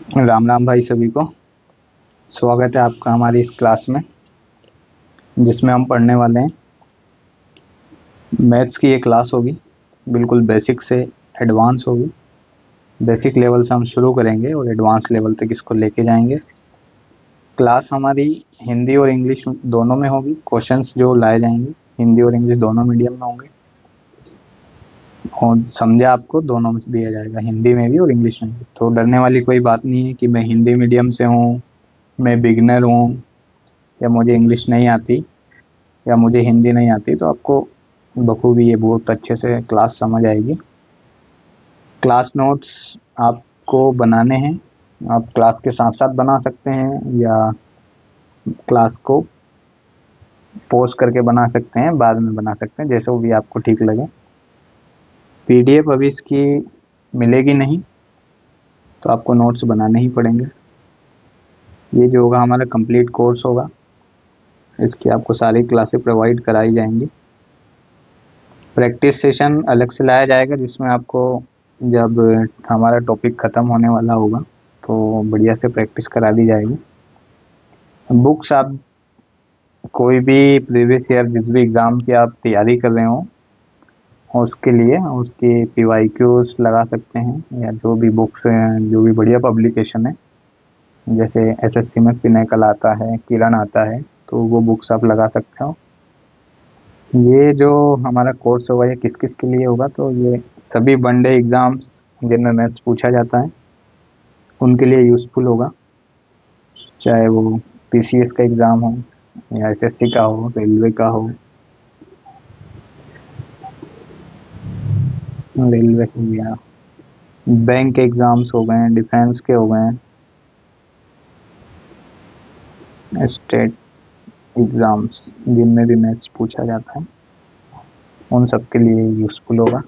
राम राम भाई सभी को। स्वागत है आपका हमारी इस क्लास में जिसमें हम पढ़ने वाले हैं मैथ्स की। ये क्लास होगी बिल्कुल बेसिक से एडवांस होगी। बेसिक लेवल से हम शुरू करेंगे और एडवांस लेवल तक इसको लेके जाएंगे। क्लास हमारी हिंदी और इंग्लिश दोनों में होगी। क्वेश्चंस जो लाए जाएंगे हिंदी और इंग्लिश दोनों मीडियम में होंगे और समझा आपको दोनों में दिया जाएगा, हिंदी में भी और इंग्लिश में भी। तो डरने वाली कोई बात नहीं है कि मैं हिंदी मीडियम से हूँ, मैं बिगनर हूँ, या मुझे इंग्लिश नहीं आती, या मुझे हिंदी नहीं आती। तो आपको बखूबी ये बहुत अच्छे से क्लास समझ आएगी। क्लास नोट्स आपको बनाने हैं। आप क्लास के साथ साथ बना सकते हैं या क्लास को पॉज करके बना सकते हैं, बाद में बना सकते हैं, जैसे वो भी आपको ठीक लगे। पीडीएफ अभी इसकी मिलेगी नहीं, तो आपको नोट्स बनाने ही पड़ेंगे। ये जो होगा हमारा कंप्लीट कोर्स होगा, इसकी आपको सारी क्लासेस प्रोवाइड कराई जाएंगी। प्रैक्टिस सेशन अलग से लाया जाएगा जिसमें आपको जब हमारा टॉपिक ख़त्म होने वाला होगा तो बढ़िया से प्रैक्टिस करा दी जाएगी। बुक्स आप कोई भी प्रीवियस ईयर जिस भी एग्ज़ाम की आप तैयारी कर रहे हो उसके लिए उसकी पीवाईक्यूज लगा सकते हैं, या जो भी बुक्स हैं, जो भी बढ़िया पब्लिकेशन है, जैसे एसएससी में पिनाकल आता है, किरण आता है, तो वो बुक्स आप लगा सकते हो। ये जो हमारा कोर्स होगा ये किस किस के लिए होगा, तो ये सभी वनडे एग्ज़ाम्स जिनमें मैथ्स पूछा जाता है उनके लिए यूज़फुल होगा। चाहे वो पीसीएस का एग्ज़ाम हो या एसएससी का हो, रेलवे का हो, रेलवे हो गया, बैंक के एग्ज़ाम्स हो गए, डिफेंस के हो गए, स्टेट एग्ज़ाम्स जिनमें भी मैथ्स पूछा जाता है उन सब के लिए यूज़फुल होगा।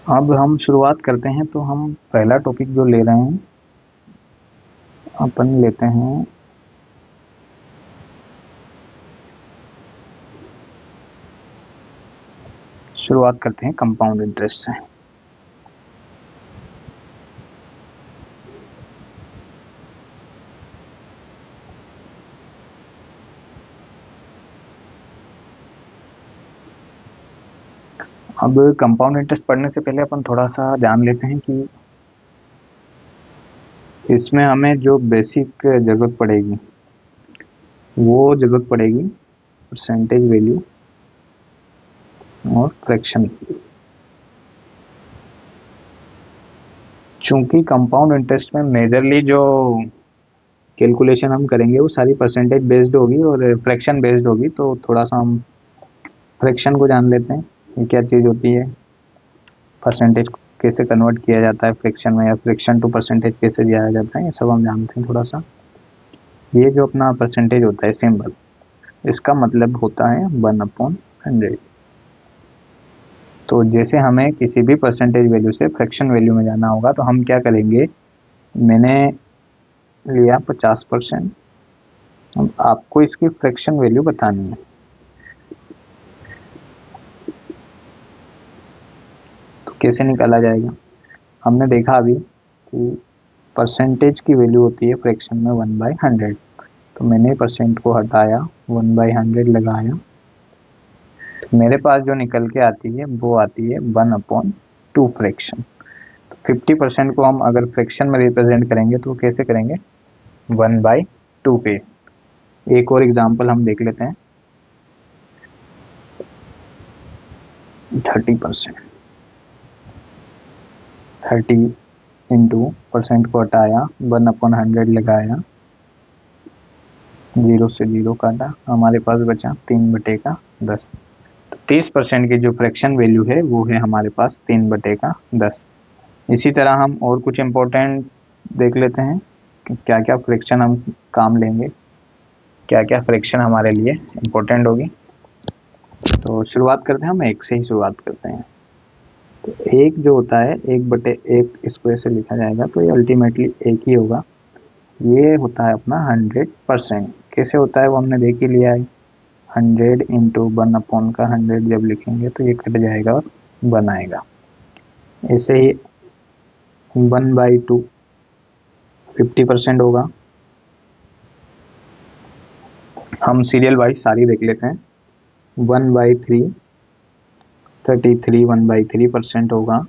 अब हम शुरुआत करते हैं। तो हम पहला टॉपिक जो ले रहे हैं अपन लेते हैं शुरुआत करते हैं कंपाउंड इंटरेस्ट से। अब कंपाउंड इंटरेस्ट पढ़ने से पहले अपन थोड़ा सा जान लेते हैं कि इसमें हमें जो बेसिक ज़रूरत पड़ेगी वो ज़रूरत पड़ेगी परसेंटेज वैल्यू और फ्रैक्शन। चूंकि कंपाउंड इंटरेस्ट में मेजरली जो कैलकुलेशन हम करेंगे वो सारी परसेंटेज बेस्ड होगी और फ्रैक्शन बेस्ड होगी, तो थोड़ा सा हम फ्रैक्शन को जान लेते हैं। ये क्या चीज़ होती है, परसेंटेज कैसे कन्वर्ट किया जाता है फ्रैक्शन में, या फ्रैक्शन टू परसेंटेज कैसे दिया जाता है, ये सब हम जानते हैं थोड़ा सा। ये जो अपना परसेंटेज होता है सिंबल, इसका मतलब होता है 1/100। तो जैसे हमें किसी भी परसेंटेज वैल्यू से फ्रैक्शन वैल्यू में जाना होगा तो हम क्या करेंगे, मैंने लिया 50%, अब आपको इसकी फ्रैक्शन वैल्यू बतानी है। तो कैसे निकाला जाएगा, हमने देखा अभी कि परसेंटेज की वैल्यू होती है फ्रैक्शन में 1/100। तो मैंने परसेंट को हटाया, 1/100 लगाया, तो मेरे पास जो निकल के आती है वो आती है 1/2 फ्रैक्शन। 50% को हम अगर फ्रैक्शन में रिप्रेजेंट करेंगे तो कैसे करेंगे, 1/2 पे। एक और एग्जांपल हम देख लेते हैं, 30%। 30 इंटू परसेंट को हटाया, 1/100 लगाया, 0 से 0 काटा, हमारे पास बचा 3/10। 30% की जो फ्रैक्शन वैल्यू है वो है हमारे पास 3/10। इसी तरह हम और कुछ इम्पोर्टेंट देख लेते हैं कि क्या क्या फ्रैक्शन हम काम लेंगे, क्या क्या फ्रैक्शन हमारे लिए इम्पोर्टेंट होगी। तो शुरुआत करते हैं, हम एक से ही शुरुआत करते हैं। तो एक जो होता है 1/1 इसको ऐसे लिखा जाएगा, तो ये अल्टीमेटली एक ही होगा। ये होता है अपना 100%। कैसे होता है वो हमने देख ही लिया है। 100 इंटू 1/100 जब लिखेंगे तो ये कट जाएगा और 1 आएगा। ऐसे ही 1/2 50% होगा। हम सीरियल वाइज सारी देख लेते हैं। 1/3 33 1/3% होगा,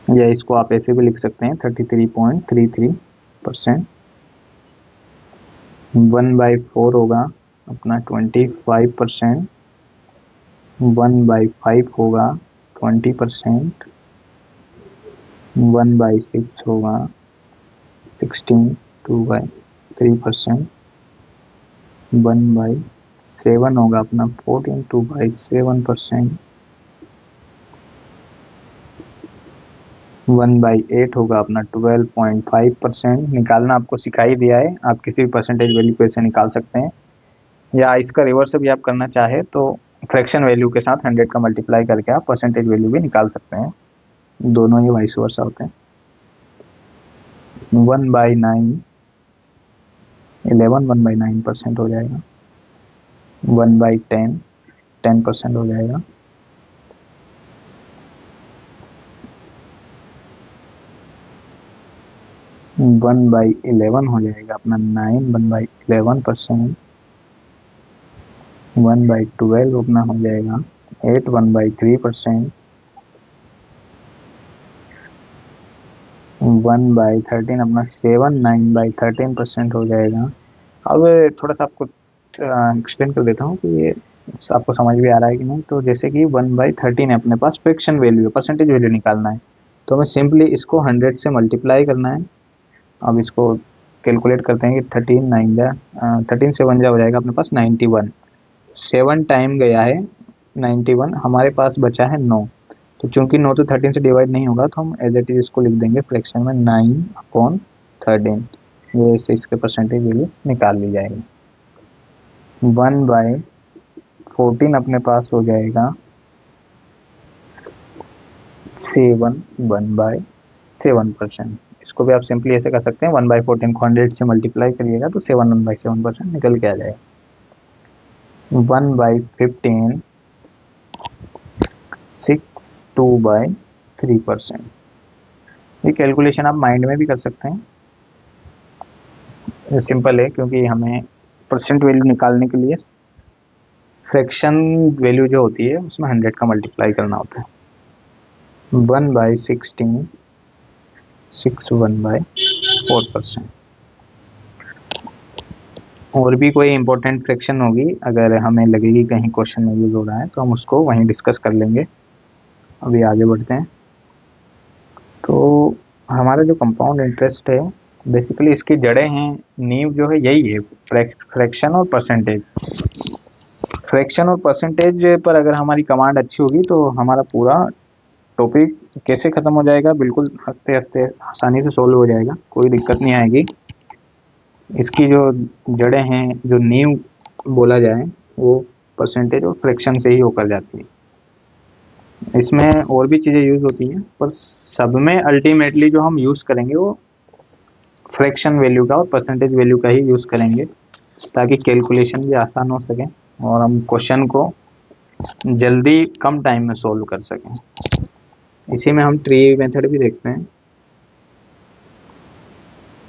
या इसको आप ऐसे भी लिख सकते हैं 33.33%। 1/4 होगा अपना 25%। 1/5 होगा 20%। 1/6 होगा 16 2/3%। 1/7 होगा अपना 14 2/7%। 1/8 होगा अपना 12.5%। निकालना आपको सिखा ही दिया है, आप किसी भी परसेंटेज वैल्यू को ऐसे निकाल सकते हैं, या इसका रिवर्स भी आप करना चाहे तो फ्रैक्शन वैल्यू के साथ 100 का मल्टीप्लाई करके आप परसेंटेज वैल्यू भी निकाल सकते हैं, दोनों ही वाइस वर्सा होते हैं। 1/9 11 1/9% हो जाएगा। 1/10 10% हो जाएगा। 1/11 हो जाएगा अपना 9 1/11%। 1/12 अपना हो जाएगा 8 1/3%। 1/13 अपना 7 9/13% हो जाएगा। अब थोड़ा सा आपको एक्सप्लेन कर देता हूँ कि ये आपको समझ भी आ रहा है कि नहीं। तो जैसे कि 1/13 है अपने पास, फ्रैक्शन वैल्यू, परसेंटेज वैल्यू निकालना है, तो हमें सिंपली इसको 100 से मल्टीप्लाई करना है। अब इसको कैलकुलेट करते हैं कि 13 से 1 जा हो जाएगा अपने पास 91। 7 टाइम गया है 91, हमारे पास बचा है 9। तो चूंकि 9 तो 13 से डिवाइड नहीं होगा, तो हम एज इट इज इसको लिख देंगे फ्रैक्शन में 9/13। ये इससे इसके परसेंटेज वैल्यू निकाल ली जाएगी। 1/14 अपने पास हो जाएगा 7 1/7%। इसको भी आप सिंपली ऐसे कर सकते हैं, 1/14 को 100 से मल्टीप्लाई करिएगा तो 7 1/7% निकल के आ जाएगा। 1/15 6 2/3%। ये कैलकुलेशन आप माइंड में भी कर सकते हैं, सिंपल है, क्योंकि हमें परसेंट वैल्यू निकालने के लिए फ्रैक्शन वैल्यू जो होती है उसमें 100 का मल्टीप्लाई करना होता है। 1/16 6 1/4%। और भी कोई इंपॉर्टेंट फ्रैक्शन होगी, अगर हमें लगेगी कहीं क्वेश्चन में यूज हो रहा है, तो हम उसको वहीं डिस्कस कर लेंगे। अभी आगे बढ़ते हैं। तो हमारा जो कंपाउंड इंटरेस्ट है, बेसिकली इसकी जड़ें हैं, नींव जो है यही है, फ्रैक्शन और परसेंटेज। फ्रैक्शन और परसेंटेज पर अगर हमारी कमांड अच्छी होगी तो हमारा पूरा टॉपिक कैसे खत्म हो जाएगा, बिल्कुल हंसते हंसते आसानी से सोल्व हो जाएगा, कोई दिक्कत नहीं आएगी। इसकी जो जड़ें हैं, जो नींव बोला जाए, वो परसेंटेज और फ्रैक्शन से ही होकर जाती है। इसमें और भी चीज़ें यूज होती हैं, पर सब में अल्टीमेटली जो हम यूज करेंगे वो फ्रैक्शन वैल्यू का और परसेंटेज वैल्यू का ही यूज करेंगे, ताकि कैलकुलेशन भी आसान हो सके और हम क्वेश्चन को जल्दी कम टाइम में सोल्व कर सकें। इसी में हम ट्री मेथड भी देखते हैं।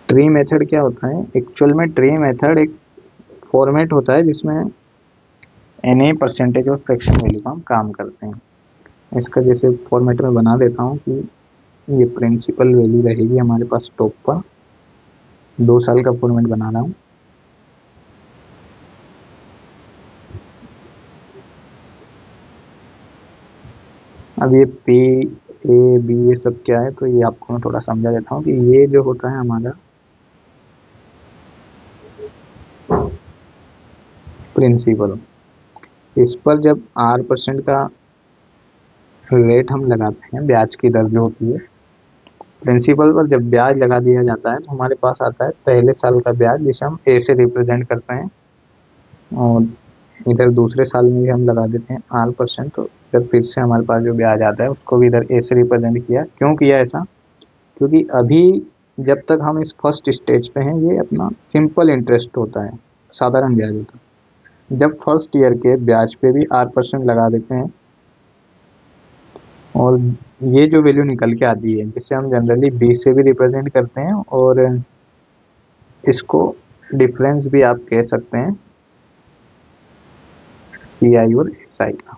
ट्री मेथड क्या होता है? एक्चुअल में ट्री मेथड एक फॉर्मेट होता है जिसमें एनी परसेंटेज और फ्रैक्शन वैल्यू का हम काम करते हैं। इसका जैसे फॉर्मेट में बना देता हूँ कि ये प्रिंसिपल वैल्यू रहेगी हमारे पास टॉप पर। 2 साल का फॉर्मेट बना रहा हूँ। अब ये पी ए बी ये सब क्या है, तो ये आपको मैं थोड़ा समझा देता हूँ कि ये जो होता है हमारा प्रिंसिपल, इस पर जब R% का रेट हम लगाते हैं, ब्याज की दर जो होती है, प्रिंसिपल पर जब ब्याज लगा दिया जाता है तो हमारे पास आता है पहले साल का ब्याज, जिसे हम ए से रिप्रेजेंट करते हैं, और इधर दूसरे साल में भी हम लगा देते हैं R%। तो इधर फिर से हमारे पास जो ब्याज आता है उसको भी इधर ए से रिप्रेजेंट किया। क्यों किया ऐसा? क्योंकि अभी जब तक हम इस फर्स्ट स्टेज पे हैं, ये अपना सिंपल इंटरेस्ट होता है, साधारण ब्याज होता है। जब फर्स्ट ईयर के ब्याज पे भी R% लगा देते हैं और ये जो वैल्यू निकल के आती है जिसे हम जनरली 20 से भी रिप्रेजेंट करते हैं, और इसको डिफरेंस भी आप कह सकते हैं CI और SI का।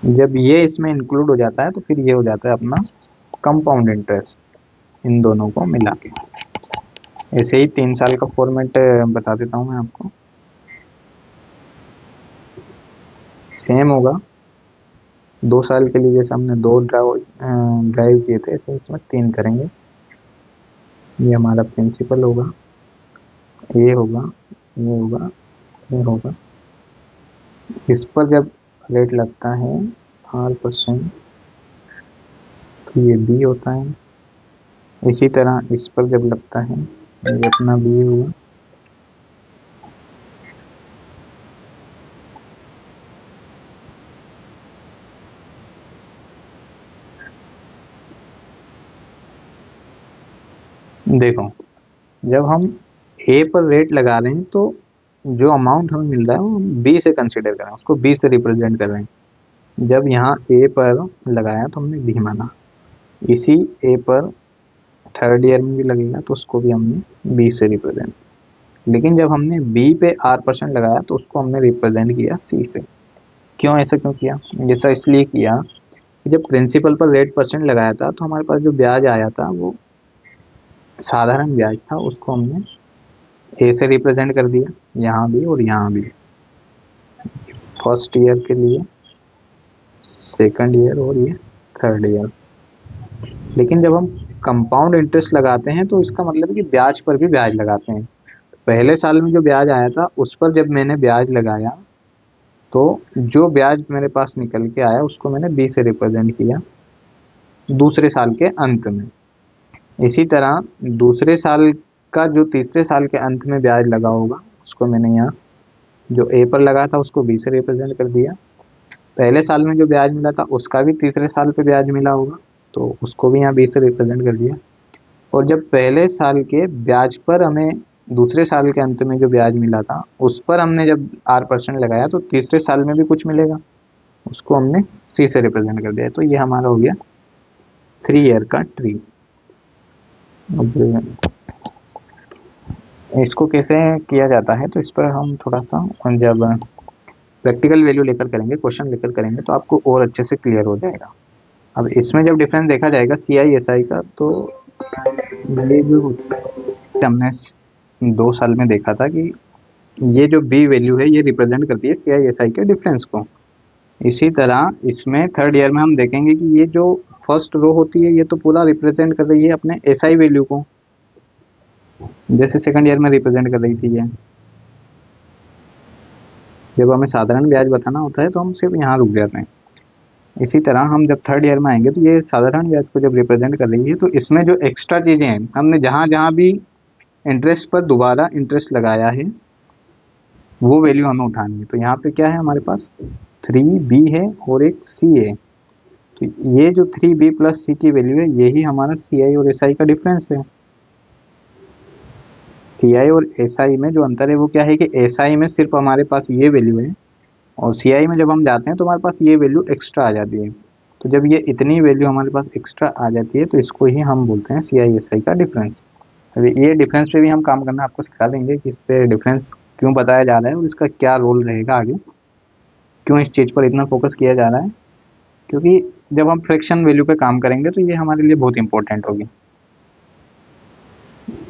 जब ये इसमें इंक्लूड हो जाता है तो फिर ये हो जाता है अपना कंपाउंड इंटरेस्ट, इन दोनों को मिला के। ऐसे ही 3 साल का फॉर्मेट बता देता हूँ मैं आपको। सेम होगा, 2 साल के लिए जैसे हमने 2 ड्राइव किए थे, ऐसे इसमें 3 करेंगे। ये हमारा प्रिंसिपल होगा, ये होगा, ये होगा, ये होगा। इस पर जब रेट लगता है R%, तो ये B होता है। इसी तरह इस पर जब लगता है, ये अपना B होगा। देखो, जब हम A पर रेट लगा रहे हैं तो जो अमाउंट हमें मिल रहा है वो हम B से कंसिडर कर रहे हैं, उसको B से रिप्रेजेंट कर रहे हैं। जब यहाँ A पर लगाया तो हमने B माना, इसी A पर थर्ड ईयर में भी लगेगा तो उसको भी हमने B से रिप्रेजेंट। लेकिन जब हमने B पे R% लगाया तो उसको हमने रिप्रेजेंट किया C से। क्यों, ऐसा क्यों किया? जैसा इसलिए किया कि जब प्रिंसिपल पर रेट परसेंट लगाया था तो हमारे पास जो ब्याज आया था वो साधारण ब्याज था, उसको हमने ए से रिप्रेजेंट कर दिया, यहाँ भी और यहाँ भी, फर्स्ट ईयर के लिए, सेकंड ईयर और ये थर्ड ईयर। लेकिन जब हम कंपाउंड इंटरेस्ट लगाते हैं तो इसका मतलब है कि ब्याज पर भी ब्याज लगाते हैं। पहले साल में जो ब्याज आया था उस पर जब मैंने ब्याज लगाया तो जो ब्याज मेरे पास निकल के आया उसको मैंने B से रिप्रेजेंट किया दूसरे साल के अंत में। इसी तरह दूसरे साल का जो तीसरे साल के अंत में ब्याज लगा होगा उसको मैंने यहाँ जो A पर लगा था उसको B से रिप्रेजेंट कर दिया। पहले साल में जो ब्याज मिला था उसका भी तीसरे साल पे ब्याज मिला होगा तो उसको भी यहाँ B से रिप्रेजेंट कर दिया। और जब पहले साल के ब्याज पर हमें दूसरे साल के अंत में जो ब्याज मिला था उस पर हमने जब R% लगाया तो तीसरे साल में भी कुछ मिलेगा, उसको हमने C से रिप्रेजेंट कर दिया। तो ये हमारा हो गया 3 ईयर का ट्री। अब इसको कैसे किया जाता है तो इस पर हम थोड़ा सा जब प्रैक्टिकल वैल्यू लेकर करेंगे, क्वेश्चन लेकर करेंगे तो आपको और अच्छे से क्लियर हो जाएगा। अब इसमें जब डिफरेंस देखा जाएगा CI SI का, तो ये जो हमने 2 साल में देखा था कि ये जो B वैल्यू है ये रिप्रेजेंट करती है CI SI के डिफरेंस को। इसी तरह इसमें थर्ड ईयर में हम देखेंगे कि ये जो फर्स्ट रो होती है ये तो पूरा रिप्रेजेंट कर रही है अपने SI वैल्यू को, जैसे सेकंड ईयर में रिप्रेजेंट कर रही थी ये। जब हमें साधारण ब्याज बताना होता है तो हम सिर्फ यहाँ रुक जाते हैं। इसी तरह हम जब थर्ड ईयर में आएंगे तो ये साधारण ब्याज को जब रिप्रेजेंट कर रही है तो इसमें जो एक्स्ट्रा चीज़ें हैं, हमने जहाँ जहाँ भी इंटरेस्ट पर दोबारा इंटरेस्ट लगाया है वो वैल्यू हमें उठानी है। तो यहाँ पे क्या है हमारे पास 3B है और एक C है, तो ये जो 3B प्लस C की वैल्यू है यही हमारा CI और SI का डिफरेंस है। CI और SI में जो अंतर है वो क्या है कि SI में सिर्फ हमारे पास ये वैल्यू है और CI में जब हम जाते हैं तो हमारे पास ये वैल्यू एक्स्ट्रा आ जाती है। तो जब ये इतनी वैल्यू हमारे पास एक्स्ट्रा आ जाती है तो इसको ही हम बोलते हैं CI SI का डिफरेंस। अभी ये डिफरेंस पे भी हम काम करना आपको सिखा देंगे कि इस पे डिफरेंस क्यों बताया जा रहा है और इसका क्या रोल रहेगा आगे, क्यों इस चीज़ पर इतना फोकस किया जा रहा है, क्योंकि जब हम फ्रैक्शन वैल्यू पे काम करेंगे तो ये हमारे लिए बहुत इंपॉर्टेंट होगी।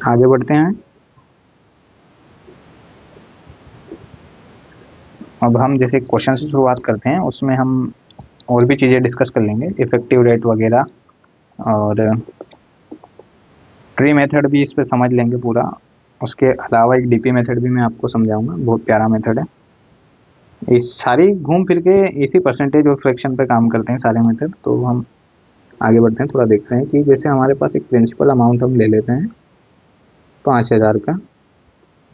आगे बढ़ते हैं। अब हम जैसे क्वेश्चन से शुरुआत करते हैं उसमें हम और भी चीज़ें डिस्कस कर लेंगे, इफेक्टिव रेट वगैरह, और ट्री मेथड भी इस पे समझ लेंगे पूरा। उसके अलावा एक DP मेथड भी मैं आपको समझाऊंगा, बहुत प्यारा मेथड है। इस सारी घूम फिर के इसी परसेंटेज और फ्रैक्शन पे काम करते हैं सारे मेथड। तो हम आगे बढ़ते हैं, थोड़ा देखते हैं कि जैसे हमारे पास एक प्रिंसिपल अमाउंट हम ले लेते हैं 5,000 का,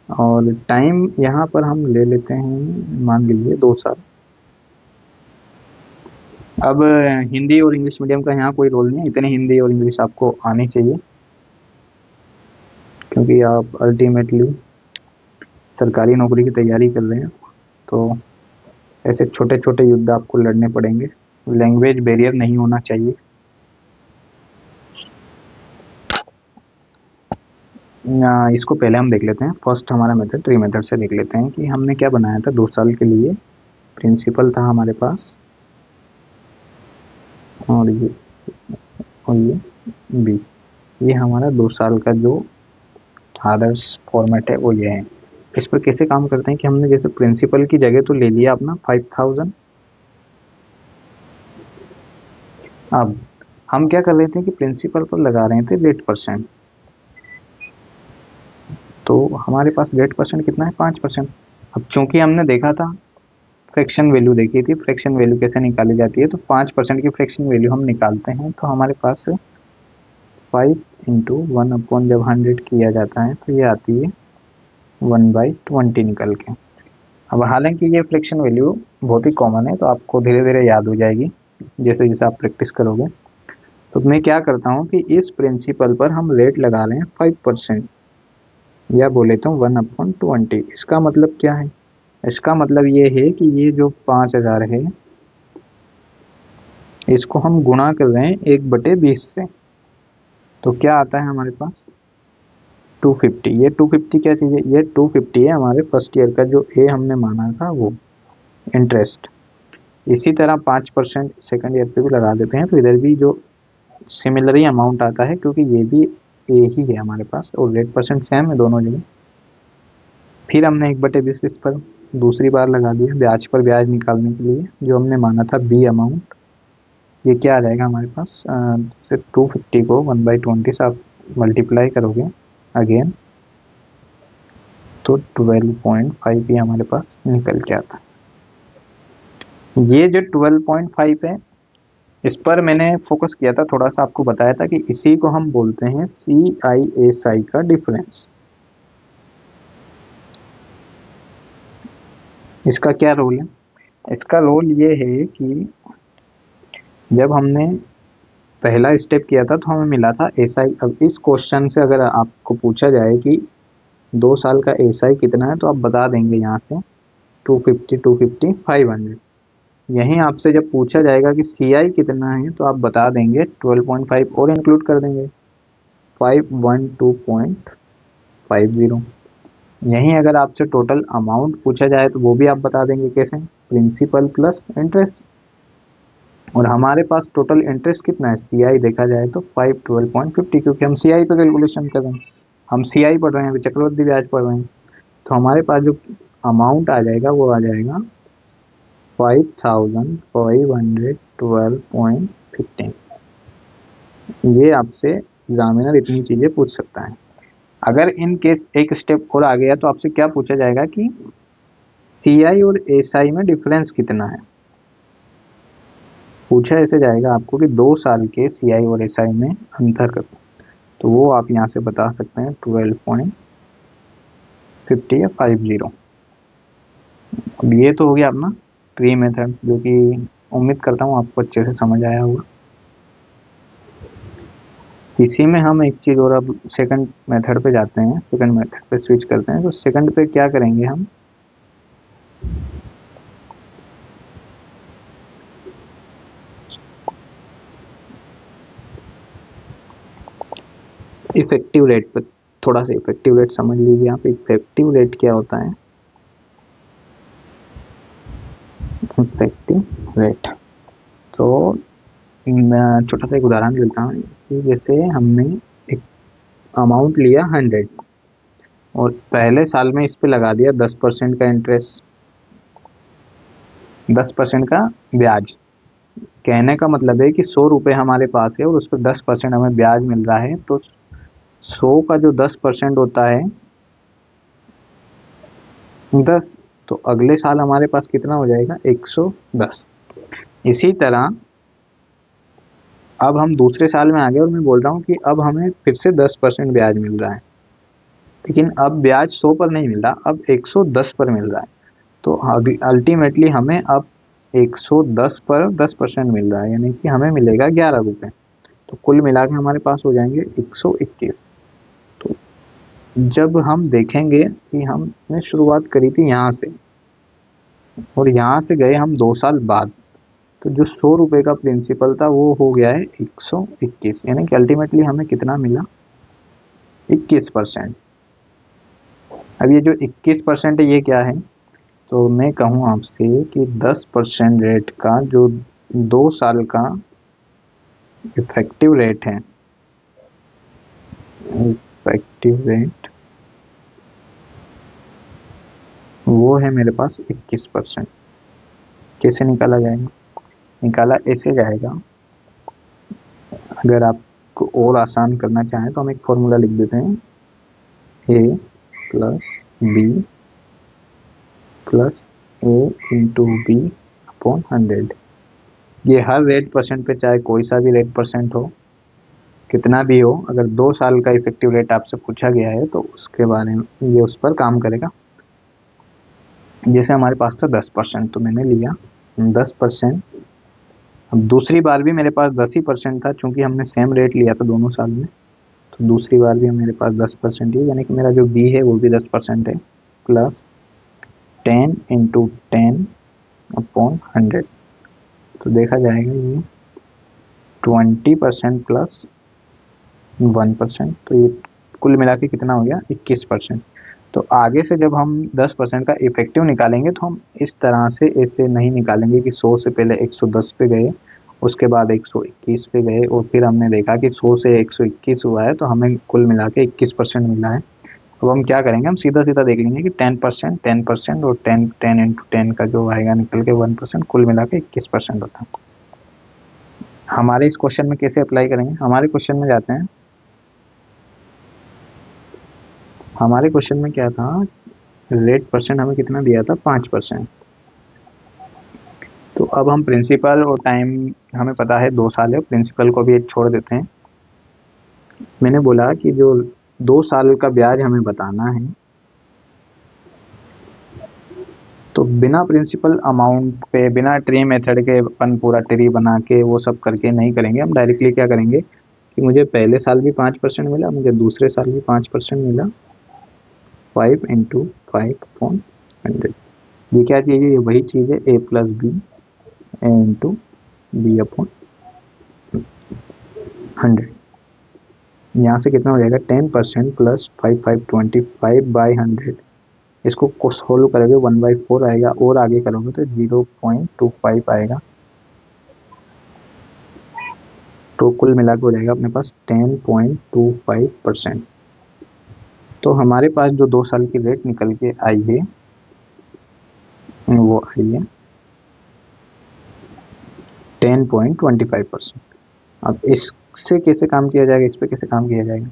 और टाइम यहाँ पर हम ले लेते हैं मान लीजिए 2 साल। अब हिंदी और इंग्लिश मीडियम का यहाँ कोई रोल नहीं है, इतनी हिंदी और इंग्लिश आपको आनी चाहिए क्योंकि आप अल्टीमेटली सरकारी नौकरी की तैयारी कर रहे हैं। तो ऐसे छोटे छोटे युद्ध आपको लड़ने पड़ेंगे। लैंग्वेज बैरियर नहीं होना चाहिए। इसको पहले हम देख लेते हैं। फर्स्ट हमारा मेथड ट्री मेथड से देख लेते हैं कि हमने क्या बनाया था 2 साल के लिए। प्रिंसिपल था हमारे पास, और ये बी, ये हमारा 2 साल का जो आदर्श फॉर्मेट है वो ये है। इस पर कैसे काम करते हैं कि हमने जैसे प्रिंसिपल की जगह तो ले लिया अपना 5000। अब हम क्या कर रहे थे कि प्रिंसिपल पर लगा रहे थे रेट परसेंट। तो हमारे पास रेट परसेंट कितना है 5%। अब चूंकि हमने देखा था फ्रैक्शन वैल्यू देखी थी, फ्रैक्शन वैल्यू कैसे निकाली जाती है, तो 5% की फ्रैक्शन वैल्यू हम निकालते हैं। तो हमारे पास 5 इंटू 1/, जब 100 किया जाता है तो ये आती है 1/20 निकल के। अब हालांकि ये फ्रैक्शन वैल्यू बहुत ही कॉमन है, तो आपको धीरे धीरे याद हो जाएगी जैसे जैसे आप प्रैक्टिस करोगे। तो मैं क्या करता हूँ कि इस प्रिंसिपल पर हम रेट लगा रहे हैं 5%, या बोले तो 1/20। इसका मतलब क्या है? इसका मतलब ये है कि ये जो 5000 है इसको हम गुणा कर रहे हैं 1/20 से। तो क्या आता है हमारे पास 250। ये 250 क्या चीज़ है? ये 250 है हमारे फर्स्ट ईयर का जो ए हमने माना था वो इंटरेस्ट। इसी तरह 5% सेकंड ईयर पे भी लगा देते हैं, तो इधर भी जो सिमिलर ही अमाउंट आता है, क्योंकि ये भी ए ही है हमारे पास और रेट परसेंट सेम है दोनों जगह। फिर हमने 1/20 इस पर दूसरी बार लगा दिया ब्याज पर ब्याज निकालने के लिए, जो हमने माना था बी अमाउंट। ये क्या आ जाएगा हमारे पास, सिर्फ 250 को 1/20 से आप मल्टीप्लाई करोगे अगेन, तो 12.5 ये हमारे पास निकल के आता है। ये जो 12.5 है इस पर मैंने फोकस किया था, थोड़ा सा आपको बताया था कि इसी को हम बोलते हैं CISI का डिफरेंस। इसका क्या रोल है? इसका रोल ये है कि जब हमने पहला स्टेप किया था तो हमें मिला था SI। अब इस क्वेश्चन से अगर आपको पूछा जाए कि 2 साल का SI कितना है, तो आप बता देंगे यहाँ से 250, 250, 500। यहीं आपसे जब पूछा जाएगा कि CI कितना है, तो आप बता देंगे 12.5 और इंक्लूड कर देंगे 512.50। यहीं अगर आपसे टोटल अमाउंट पूछा जाए तो वो भी आप बता देंगे कैसे, प्रिंसिपल प्लस इंटरेस्ट। और हमारे पास टोटल इंटरेस्ट कितना है CI देखा जाए तो 512.50, क्योंकि हम CI पे कैलकुलेशन कर रहे हैं, हम CI पढ़ रहे हैं, अभी चक्रवृद्धि ब्याज पढ़ रहे हैं। तो हमारे पास जो अमाउंट आ जाएगा वो आ जाएगा 5512.15। ये आपसे एग्जामिनर इतनी चीजें पूछ सकता है। अगर इन केस एक स्टेप और आ गया तो आपसे क्या पूछा जाएगा कि CI और SI में डिफरेंस कितना है। पूछा ऐसे जाएगा आपको कि 2 साल के CI और SI में अंतर करो, तो वो आप यहाँ से बता सकते हैं 12.50 या 50। अब ये तो हो गया अपना ट्री मेथड, जो कि उम्मीद करता हूँ आपको अच्छे से समझ आया होगा। इसी में हम एक चीज़ और अब सेकंड मेथड पे जाते हैं, सेकंड मेथड पे स्विच करते हैं। तो सेकंड पे क्या करेंगे हम, इफेक्टिव रेट पे थोड़ा सा इफेक्टिव रेट समझ लीजिए आप। इफेक्टिव रेट क्या होता है? इफेक्टिव रेट, तो मैं छोटा सा एक उदाहरण लेता हूँ कि जैसे हमने एक अमाउंट लिया 100 और पहले साल में इस पे लगा दिया 10% का इंटरेस्ट, 10% का ब्याज। कहने का मतलब है कि 100 रुपये हमारे पास है और उस पर 10% हमें ब्याज मिल रहा है, तो 100 का जो 10% होता है 10, तो अगले साल हमारे पास कितना हो जाएगा 110। इसी तरह अब हम दूसरे साल में आ गए और मैं बोल रहा हूँ कि अब हमें फिर से 10% ब्याज मिल रहा है, लेकिन अब ब्याज 100 पर नहीं मिल रहा, अब 110 पर मिल रहा है। तो अल्टीमेटली हमें अब 110 पर 10% मिल रहा है, यानी कि हमें मिलेगा 11 रुपये। तो कुल मिला के हमारे पास हो जाएंगे 121। तो जब हम देखेंगे कि हमने शुरुआत करी थी यहाँ से, और यहाँ से गए हम 2 साल बाद, तो जो 100 रुपये का प्रिंसिपल था वो हो गया है 121, यानी कि अल्टीमेटली हमें कितना मिला, 21%। अब ये जो 21% है ये क्या है, तो मैं कहूँ आपसे कि 10% रेट का जो 2 साल का इफेक्टिव रेट है, इफेक्टिव रेट वो है मेरे पास 21%। कैसे निकाला जाएगा, निकाला ऐसे जाएगा, अगर आपको और आसान करना चाहें तो हम एक फॉर्मूला लिख देते हैं, ए प्लस बी प्लस ए इंटू बी अपॉन 100। ये हर रेट परसेंट पे, चाहे कोई सा भी रेट परसेंट हो, कितना भी हो, अगर 2 साल का इफेक्टिव रेट आपसे पूछा गया है तो उसके बारे में ये उस पर काम करेगा। जैसे हमारे पास था 10%, तो मैंने लिया 10%। अब दूसरी बार भी मेरे पास 10 ही परसेंट था, चूंकि हमने सेम रेट लिया था दोनों साल में, तो दूसरी बार भी मेरे पास 10% ही, यानी कि मेरा जो बी है वो भी 10% है, प्लस 10 इंटू 10 अपॉन 100। तो देखा जाएगा ये 20% प्लस 1%, तो ये कुल मिला के कितना हो गया, 21%। तो आगे से जब हम 10% का इफेक्टिव निकालेंगे तो हम इस तरह से ऐसे नहीं निकालेंगे कि 100 से पहले 110 पे गए, उसके बाद 121 पे गए, और फिर हमने देखा कि 100 से 121 हुआ है तो हमें कुल मिला के 21% मिला है। अब हम क्या करेंगे, हम सीधा सीधा देख लेंगे कि 10%, 10% और 10 इंटू 10 का जो आएगा निकल के 1%, कुल मिला के 21% होता है। हमारे इस क्वेश्चन में कैसे अप्लाई करेंगे, हमारे क्वेश्चन में जाते हैं। हमारे क्वेश्चन में क्या था, रेट परसेंट हमें कितना दिया था, 5%। तो अब हम प्रिंसिपल और टाइम, हमें पता है 2 साल है, प्रिंसिपल को भी एक छोड़ देते हैं। मैंने बोला कि जो 2 साल का ब्याज हमें बताना है, तो बिना प्रिंसिपल अमाउंट पे, बिना ट्री मेथड के अपन पूरा ट्री बना के वो सब करके नहीं करेंगे। हम डायरेक्टली क्या करेंगे कि मुझे पहले साल भी 5% मिला, मुझे दूसरे साल भी 5% मिला, 5 इंटू 5/100। ये क्या चीज़ है, ये वही चीज़ है, ए प्लस बी, ए इंटू बी अपॉन 100। यहाँ से कितना हो जाएगा, 10% प्लस 5/25 इसको सोल्व करोगे 1/4 आएगा, और आगे करोगे तो 0.25 आएगा। तो कुल मिला के हो जाएगा अपने पास 10.25%। तो हमारे पास जो 2 साल की रेट निकल के आई है वो आई है 10.25%। अब इससे कैसे काम किया जाएगा, इस पर कैसे काम किया जाएगा,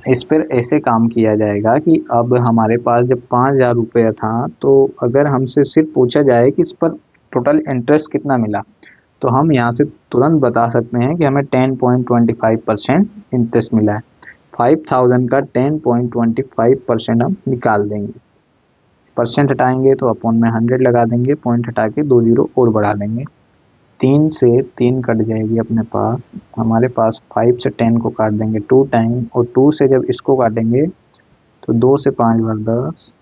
इस पर ऐसे काम किया जाएगा कि अब हमारे पास जब 5,000 रुपये था, तो अगर हमसे सिर्फ पूछा जाए कि इस पर टोटल इंटरेस्ट कितना मिला, तो हम यहाँ से तुरंत बता सकते हैं कि हमें 10.25% इंटरेस्ट मिला है। 5,000 का 10.25% हम निकाल देंगे, परसेंट हटाएंगे तो अपॉन में 100 लगा देंगे, पॉइंट हटा के 2 जीरो और बढ़ा देंगे, 3 से 3 कट जाएगी अपने पास, हमारे पास 5 से 10 को काट देंगे 2 टाइम, और 2 से जब इसको काटेंगे तो 2 से 5 बार 10,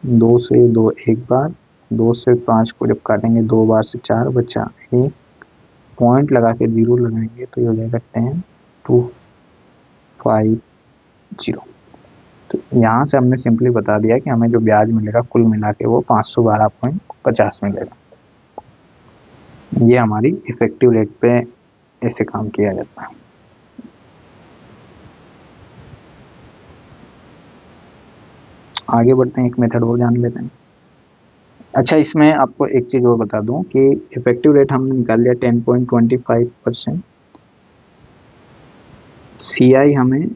2 से 2 एक बार, 2 से 5 को जब काटेंगे 2 बार से 4 बचा 1, पॉइंट लगा के 0 लगाएंगे तो ये हो जाएगा 10,250। तो यहाँ से हमने सिंपली बता दिया कि हमें जो ब्याज मिलेगा कुल मिला के वो 512.50 मिलेगा। ये हमारी इफेक्टिव रेट पे ऐसे काम किया जाता है। आगे बढ़ते हैं, एक मेथड और जान लेते हैं। अच्छा, इसमें आपको एक चीज़ और बता दूं कि इफेक्टिव रेट हमने निकाल लिया 10.25%। CI हमें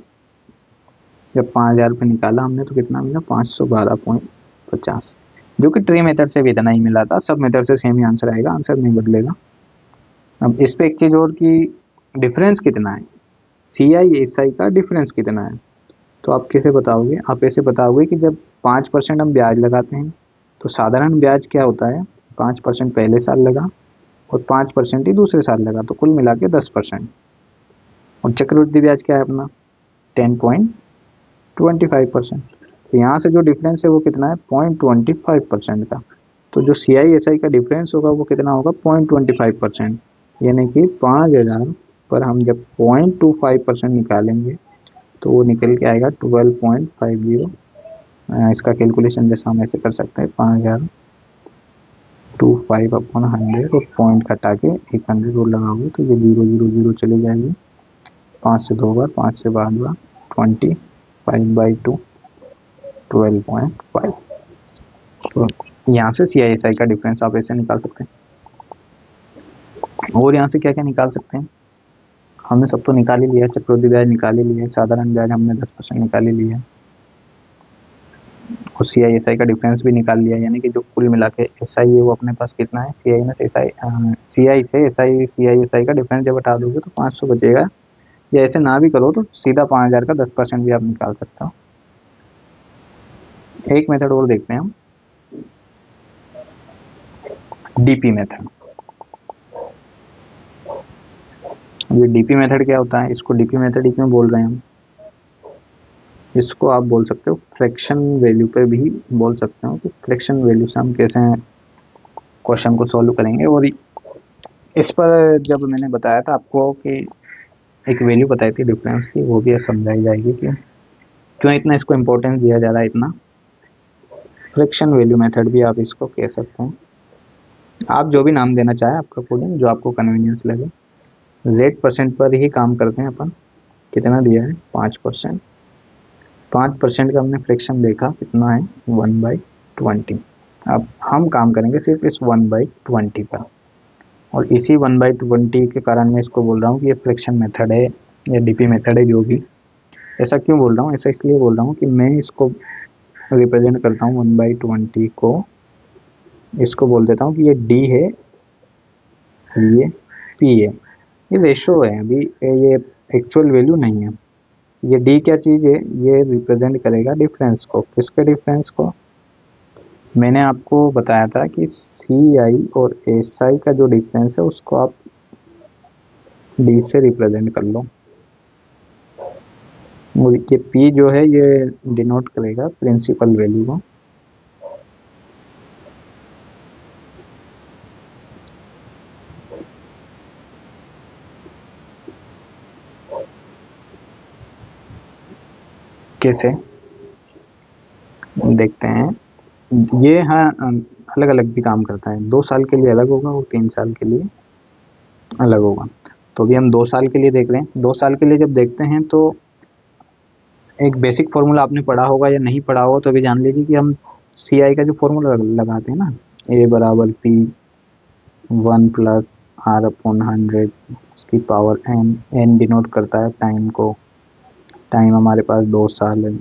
जब 5,000 रुपये निकाला हमने तो कितना मिला, 512.50, जो कि ट्री मेथड से भी इतना ही मिला था। सब मेथड से सेम ही आंसर आएगा, आंसर नहीं बदलेगा। अब इस पे एक चीज़ और कि डिफरेंस कितना है, CI SI का डिफरेंस कितना है, तो आप कैसे बताओगे, आप ऐसे बताओगे कि जब 5% हम ब्याज लगाते हैं तो साधारण ब्याज क्या होता है, 5% पहले साल लगा और 5% ही दूसरे साल लगा, तो कुल मिला के 10%। और चक्रवृद्धि ब्याज क्या है अपना, 10.25%। तो यहाँ से जो डिफरेंस है वो कितना है, 0.25% का। तो जो CISI का डिफरेंस होगा वो कितना होगा 0.25%, यानी कि 5000 पर हम जब 0.25% निकालेंगे तो वो निकल के आएगा 12.50। इसका कैलकुलेशन जैसा हम ऐसे कर सकते हैं 5025/100 और पॉइंट कटा के 100 और लगाओगे तो ये 000 चली जाएगी, 5 से 2 बार, 5 से 5 बार, 20, 5/2, 12.5। तो यहाँ से CISI का डिफरेंस आप ऐसे निकाल सकते हैं। और यहाँ से क्या क्या निकाल सकते हैं, हमने सब तो निकाल ही लिया, चक्रवृद्धि ब्याज निकाल ही लिया, साधारण ब्याज हमने 10% निकाल ही लिया और CISI का डिफरेंस भी निकाल लिया, यानी कि जो कुल मिला के SI है वो अपने पास कितना है, CI में से SI, CI से SI CISI का डिफरेंस जब हटा दोगे तो 500 बचेगा, या ऐसे ना भी करो तो सीधा 5000 का 10% भी आप निकाल सकते हो। एक मेथड और देखते हैं हम, DP मेथड। ये DP मेथड क्या होता है, इसको DP मेथड ही क्यों बोल रहे हैं हम, इसको आप बोल सकते हो फ्रैक्शन वैल्यू पे भी बोल सकते हो कि फ्रैक्शन वैल्यू से हम कैसे क्वेश्चन को सॉल्व करेंगे। और इस पर जब मैंने बताया था आपको कि एक वैल्यू बताई थी डिफरेंस की, वो भी समझाई जाएगी कि क्यों इतना इसको इम्पोर्टेंस दिया जा रहा है इतना। फ्रैक्शन वैल्यू मेथड भी आप इसको कह सकते हैं, आप जो भी नाम देना चाहे आपका कोडिंग जो आपको कन्वीनियंस लगे। रेट परसेंट पर ही काम करते हैं अपन, कितना दिया है 5%, 5% का हमने फ्रैक्शन देखा कितना है 1/20। अब हम काम करेंगे सिर्फ इस 1/20 पर, और इसी 1/20 के कारण मैं इसको बोल रहा हूँ कि ये फ्रैक्शन मेथड है या DP मेथड है जो भी। ऐसा क्यों बोल रहा हूँ, ऐसा इसलिए बोल रहा हूँ कि मैं इसको रिप्रेजेंट करता हूँ 1/20 को, इसको बोल देता हूँ कि ये D है, ये P है, ये रेशो है, अभी ये एक्चुअल वैल्यू नहीं है। ये D क्या चीज़ है, ये रिप्रेजेंट करेगा डिफरेंस को, किसके डिफरेंस को, मैंने आपको बताया था कि CI और SI का जो डिफरेंस है उसको आप D से रिप्रेजेंट कर लो। और ये P जो है ये डिनोट करेगा प्रिंसिपल वैल्यू को। कैसे देखते हैं, ये हाँ अलग अलग भी काम करता है, 2 साल के लिए अलग होगा और 3 साल के लिए अलग होगा। तो अभी हम 2 साल के लिए देख रहे हैं। 2 साल के लिए जब देखते हैं तो एक बेसिक फार्मूला आपने पढ़ा होगा या नहीं पढ़ा होगा तो अभी जान लीजिए कि हम CI का जो फार्मूला लगाते हैं ना, A = P 1 + R/100 उसकी पावर n डिनोट करता है टाइम को, टाइम हमारे पास 2 साल है।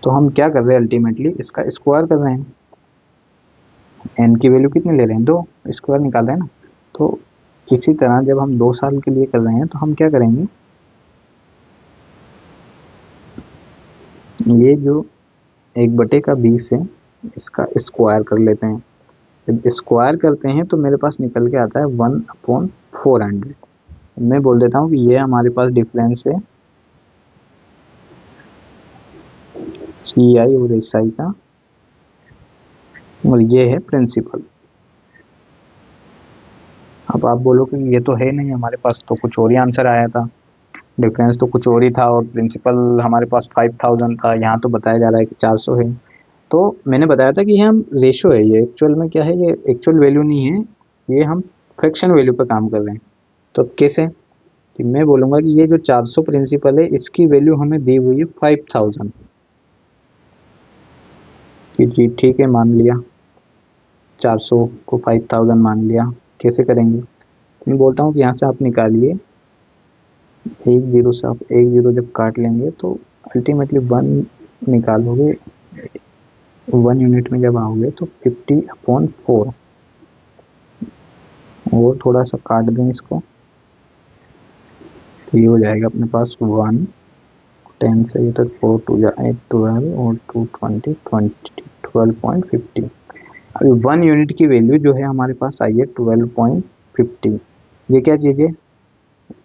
तो हम क्या कर रहे हैं, अल्टीमेटली इसका स्क्वायर कर रहे हैं, n की वैल्यू कितनी ले रहे हैं 2, स्क्वायर निकाल रहे हैं ना। तो इसी तरह जब हम 2 साल के लिए कर रहे हैं तो हम क्या करेंगे, ये जो 1/20 है इसका स्क्वायर कर लेते हैं। जब स्क्वायर करते हैं तो मेरे पास निकल के आता है 1/400। मैं बोल देता हूँ कि ये हमारे पास डिफरेंस है CI और SI का, और ये है प्रिंसिपल। अब आप बोलो कि ये तो है नहीं, हमारे पास तो कुछ और ही आंसर आया था, डिफरेंस तो कुछ और ही था और प्रिंसिपल हमारे पास 5000 था, यहाँ तो बताया जा रहा है कि 400 है। तो मैंने बताया था कि ये हम रेशो है, ये एक्चुअल में क्या है, ये एक्चुअल वैल्यू नहीं है, ये हम फ्रैक्शन वैल्यू पर काम कर रहे हैं। तो अब कैसे, कि मैं बोलूँगा कि ये जो 400 प्रिंसिपल है इसकी वैल्यू हमें दी हुई है 5000, कि जी ठीक है मान लिया 400 को 5000 मान लिया। कैसे करेंगे, मैं बोलता हूँ कि यहाँ से आप निकालिए, 10 से आप 10 जब काट लेंगे तो अल्टीमेटली 1 निकालोगे, 1 यूनिट में जब आओगे तो 50/4, और थोड़ा सा काट दें इसको तो ये हो जाएगा अपने पास 1, 10 से ये तक 4 2 जा 8 12 और 2 20 12.50। अभी 1 यूनिट की वैल्यू जो है हमारे पास आई है 12.50। ये क्या चीज़ है,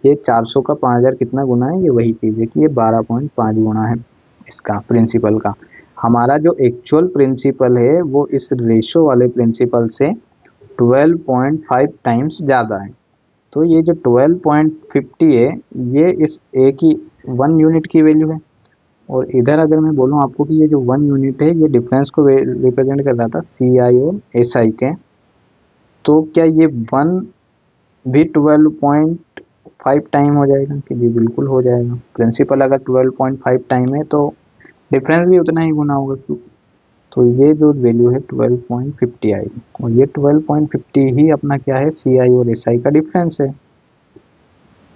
ये 400 का 5000 कितना गुना है, ये वही चीज़ है कि ये 12.5 गुना है इसका प्रिंसिपल का। हमारा जो एक्चुअल प्रिंसिपल है वो इस रेशो वाले प्रिंसिपल से 12.5 टाइम्स ज़्यादा है। तो ये जो 12.50 है ये इस ए की 1 यूनिट की वैल्यू है, और इधर अगर मैं बोलूँ आपको कि ये जो 1 यूनिट है ये डिफरेंस को रिप्रेजेंट कर रहा था सी आई और एस आई के, तो क्या ये 1 भी 12.5 टाइम हो जाएगा? कि जी बिल्कुल हो जाएगा। प्रिंसिपल अगर 12.5 टाइम है तो डिफरेंस भी उतना ही गुना होगा। तो ये जो वैल्यू है 12.50 आएगी, और ये 12.50 ही अपना क्या है, सी आई और एस आई का डिफरेंस है।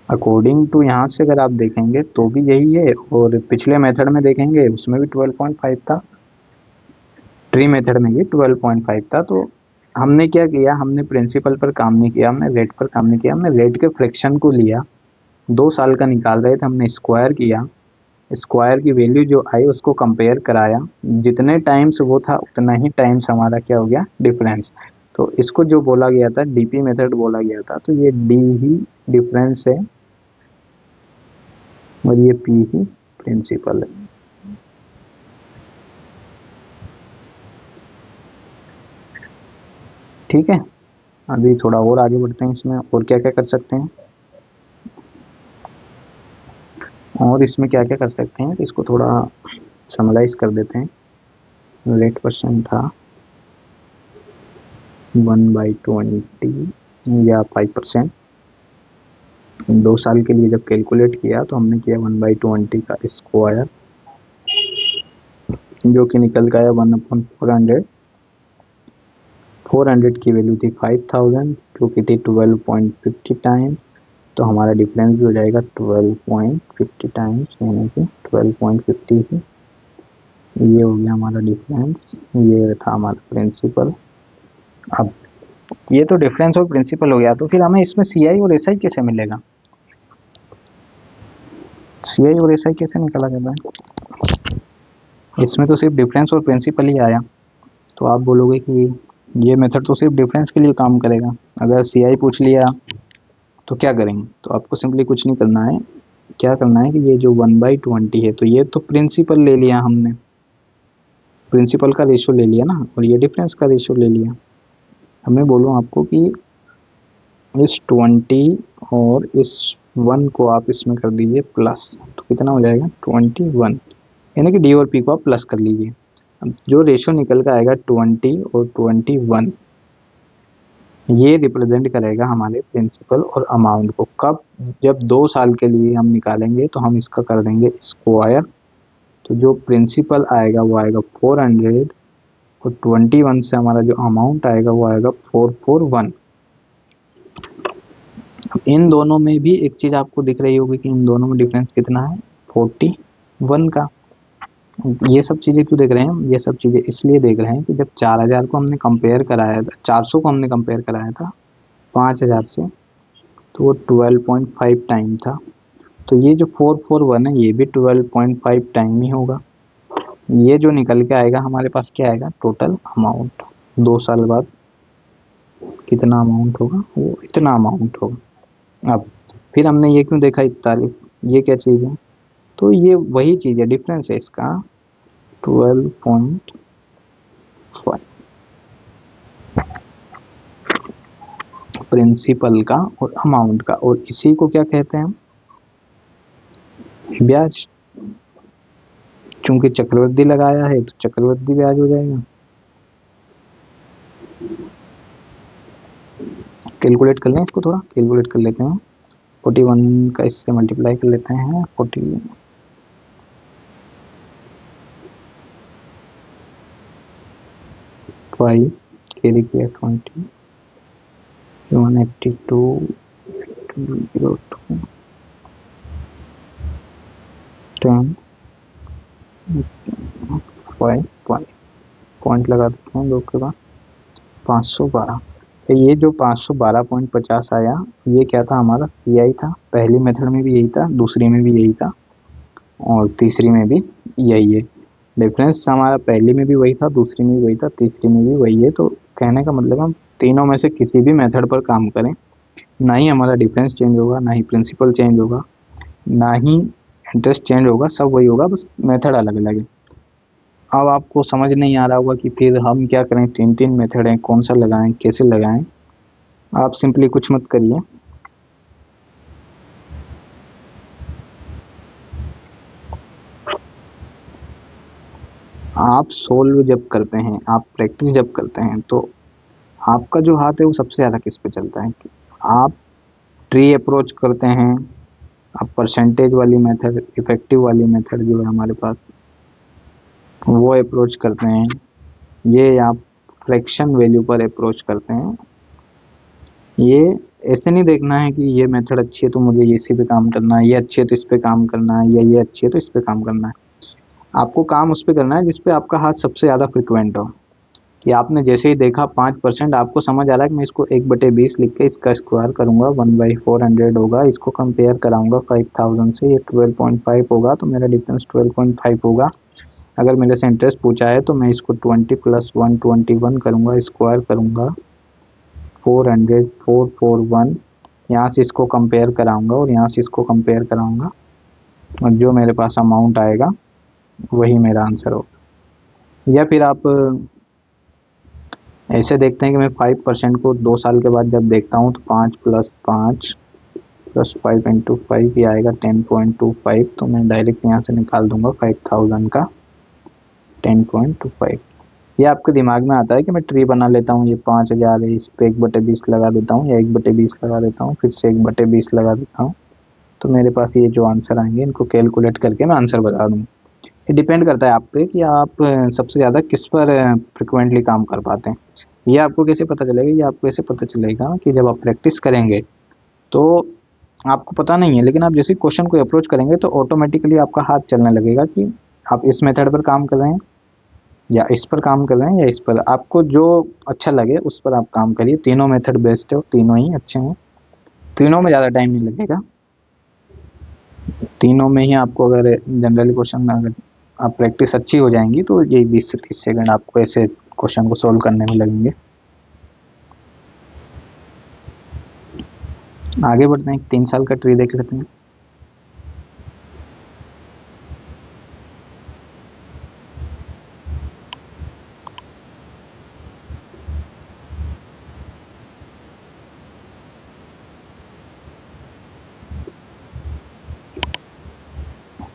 अकॉर्डिंग टू यहाँ से अगर आप देखेंगे तो भी यही है, और पिछले मेथड में देखेंगे उसमें भी 12.5 था, ट्री मेथड में ये 12.5 था। तो हमने क्या किया, हमने प्रिंसिपल पर काम नहीं किया, हमने रेट पर काम नहीं किया, हमने रेट के फ्रैक्शन को लिया, 2 साल का निकाल रहे थे, हमने स्क्वायर किया, स्क्वायर की वैल्यू जो आई उसको कंपेयर कराया, जितने टाइम्स वो था उतना ही टाइम्स हमारा क्या हो गया, डिफरेंस। तो इसको जो बोला गया था डीपी मेथड बोला गया था, तो ये डी ही डिफरेंस है और ये पी ही प्रिंसिपल है। ठीक है, अभी थोड़ा और आगे बढ़ते हैं, इसमें और क्या क्या कर सकते हैं, और इसमें क्या क्या कर सकते हैं, इसको थोड़ा समराइज कर देते हैं। रेट क्वेश्चन था 1/20 या 5%। 2 साल के लिए जब कैलकुलेट किया तो हमने किया 1/20 का स्क्वायर, जो कि निकल का आया 1/400। 400 की वैल्यू थी 5000, जो कि थी 12.50 टाइम, तो हमारा डिफरेंस भी हो जाएगा 12.50 टाइम्स, यानी कि 12.50 ही ये हो गया हमारा डिफरेंस, ये था हमारा प्रिंसिपल। अब ये तो डिफरेंस और प्रिंसिपल हो गया, तो फिर हमें इसमें सी आई और एस आई कैसे मिलेगा? सी आई और एस आई कैसे निकाला जाता है? इसमें तो सिर्फ डिफरेंस और प्रिंसिपल ही आया, तो आप बोलोगे कि ये मेथड तो सिर्फ डिफरेंस के लिए काम करेगा, अगर सी आई पूछ लिया तो क्या करेंगे? तो आपको सिंपली कुछ नहीं करना है, क्या करना है कि ये जो 1/20 है, तो ये तो प्रिंसिपल ले लिया हमने, प्रिंसिपल का रेशियो ले लिया ना, और ये डिफरेंस का रेशियो ले लिया। अब मैं बोलूँ आपको कि इस 20 और इस 1 को आप इसमें कर दीजिए प्लस, तो कितना हो जाएगा 21, यानी कि डी और पी को आप प्लस कर लीजिए। अब जो रेशियो निकल कर आएगा 20 और 21, ये रिप्रेजेंट करेगा हमारे प्रिंसिपल और अमाउंट को। कब? जब 2 साल के लिए हम निकालेंगे तो हम इसका कर देंगे स्क्वायर, तो जो प्रिंसिपल आएगा वो आएगा 400, और 21 से हमारा जो अमाउंट आएगा वो आएगा 441। इन दोनों में भी एक चीज़ आपको दिख रही होगी कि इन दोनों में डिफरेंस कितना है, 41 का। ये सब चीज़ें क्यों देख रहे हैं हम? ये सब चीज़ें इसलिए देख रहे हैं कि जब 4000 को हमने कंपेयर कराया था, 400 को हमने कंपेयर कराया था 5000 से, तो वो 12.5 टाइम था। तो ये जो 441 है ये भी 12.5 टाइम ही होगा। ये जो निकल के आएगा हमारे पास क्या आएगा, टोटल अमाउंट 2 साल बाद कितना अमाउंट होगा, वो इतना अमाउंट होगा। अब फिर हमने ये क्यों देखा 41, ये क्या चीज़ है, तो ये वही चीज़ है, डिफरेंस है इसका 12.5 प्रिंसिपल का और अमाउंट का, और इसी को क्या कहते हैं, ब्याज। चूंकि चक्रवृद्धि लगाया है तो चक्रवृद्धि ब्याज हो जाएगा। कैलकुलेट कर लें इसको, थोड़ा कैलकुलेट कर लेते हैं। 41 का इससे मल्टीप्लाई कर लेते हैं, 40 5 कैरी किया 20 182 02 10 5 पॉइंट लगा देते हैं 2 के बाद 512। तो ये जो 512.50 आया, ये क्या था, हमारा पी आई था। पहली मेथड में भी यही था, दूसरी में भी यही था, और तीसरी में भी यही है। डिफरेंस हमारा पहली में भी वही था, दूसरी में भी वही था, तीसरी में भी वही है। तो कहने का मतलब हम तीनों में से किसी भी मेथड पर काम करें, ना ही हमारा डिफरेंस चेंज होगा, ना ही प्रिंसिपल चेंज होगा, ना ही इंटरेस्ट चेंज होगा, सब वही होगा, बस मेथड अलग अलग है। अब आपको समझ नहीं आ रहा होगा कि फिर हम क्या करें, तीन तीन मेथड हैं, कौन सा लगाएं, कैसे लगाएं। आप सिंपली कुछ मत करिए, आप सोल्व जब करते हैं, आप प्रैक्टिस जब करते हैं, तो आपका जो हाथ है वो सबसे ज़्यादा किस पे चलता है। आप ट्री अप्रोच करते हैं, आप परसेंटेज वाली मेथड, इफेक्टिव वाली मेथड जो है हमारे पास, वो अप्रोच करते हैं, ये आप फ्रैक्शन वैल्यू पर अप्रोच करते हैं। ये ऐसे नहीं देखना है कि ये मेथड अच्छी है तो मुझे इसी पे काम करना है, ये अच्छी है तो इस पे काम करना है, या ये अच्छी है तो इस पे काम करना है। आपको काम उस पे करना है जिस पे आपका हाथ सबसे ज़्यादा फ्रिक्वेंट हो। कि आपने जैसे ही देखा 5%, आपको समझ आ रहा है कि मैं इसको 1/20 लिख के इसका स्क्वायर करूंगा, 1/400 होगा, इसको कंपेयर कराऊंगा 5000 से, ये 12.5 होगा तो मेरा डिफरेंस 12.5 होगा। अगर मेरे से इंटरेस्ट पूछा है तो मैं इसको 20 + 121 करूंगा, स्क्वायर करूंगा 400, 441, यहाँ से इसको कंपेयर कराऊंगा और यहाँ से इसको कंपेयर कराऊंगा, और जो मेरे पास अमाउंट आएगा वही मेरा आंसर होगा। या फिर आप ऐसे देखते हैं कि मैं 5% को 2 साल के बाद जब देखता हूँ तो 5 + 5 + 5 × 5 ही आएगा 10.25, तो मैं डायरेक्ट यहाँ से निकाल दूंगा 5000 का 10.25। ये आपके दिमाग में आता है कि मैं ट्री बना लेता हूँ, ये 5000 है, इस पे 1/20 लगा देता हूँ, या 1/20 लगा देता हूँ, फिर से 1/20 लगा देता हूँ, तो मेरे पास ये जो आंसर आएंगे इनको कैलकुलेट करके मैं आंसर बता दूँगा। ये डिपेंड करता है आप पे कि आप सबसे ज़्यादा किस पर फ्रिक्वेंटली काम कर पाते हैं। ये आपको कैसे पता चलेगा, ये आपको ऐसे पता चलेगा कि जब आप प्रैक्टिस करेंगे तो आपको पता नहीं है, लेकिन आप जैसे क्वेश्चन को अप्रोच करेंगे तो ऑटोमेटिकली आपका हाथ चलने लगेगा कि आप इस मेथड पर काम कर रहे हैं या इस पर काम कर रहे हैं या इस पर। आपको जो अच्छा लगे उस पर आप काम करिए। तीनों मेथड बेस्ट है, तीनों ही अच्छे हैं, तीनों में ज़्यादा टाइम नहीं लगेगा। तीनों में ही आपको अगर जनरली क्वेश्चन अगर आप प्रैक्टिस अच्छी हो जाएंगी तो यही 20 से 30 सेकंड आपको ऐसे क्वेश्चन को सोल्व करने में लगेंगे। आगे बढ़ते हैं, 3 साल का ट्री देख लेते हैं।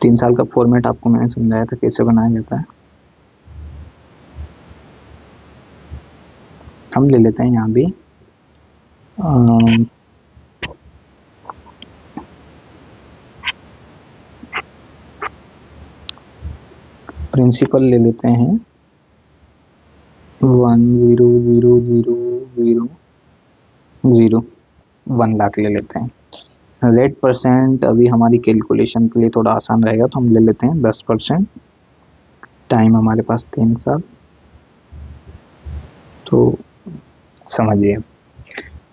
तीन साल का फॉर्मेट आपको मैंने समझाया था कैसे बनाया जाता है। हम ले लेते हैं यहाँ भी प्रिंसिपल ले लेते हैं 1,000,000 1 लाख ले लेते हैं। रेट परसेंट अभी हमारी कैलकुलेशन के लिए थोड़ा आसान रहेगा तो हम ले लेते हैं 10%। टाइम हमारे पास 3 साल। तो समझिए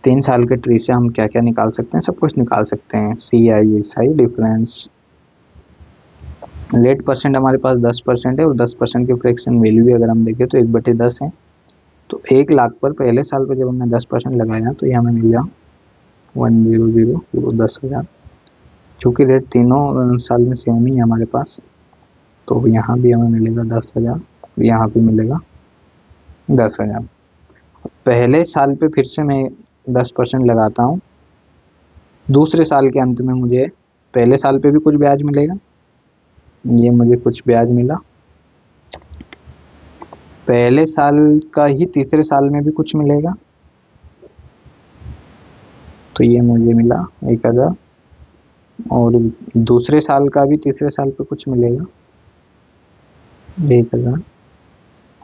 3 साल के ट्री से हम क्या क्या निकाल सकते हैं, सब कुछ निकाल सकते हैं, CI डिफरेंस। रेट परसेंट हमारे पास 10% है और 10% की फ्रैक्शन वैल्यू भी अगर हम देखें तो 1/10 है। तो 1 लाख पर पहले साल पर जब हमने 10% लगाया तो ये हमें मिल गया 1,000,000 10,000। चूँकि रेट तीनों साल में सेम ही है हमारे पास, तो यहाँ भी हमें मिलेगा 10,000, यहाँ भी मिलेगा 10,000। पहले साल पे फिर से मैं 10% लगाता हूँ, दूसरे साल के अंत में मुझे पहले साल पे भी कुछ ब्याज मिलेगा, ये मुझे कुछ ब्याज मिला। पहले साल का ही तीसरे साल में भी कुछ मिलेगा, तो ये मुझे मिला 1,000। और दूसरे साल का भी तीसरे साल पे कुछ मिलेगा 1,000।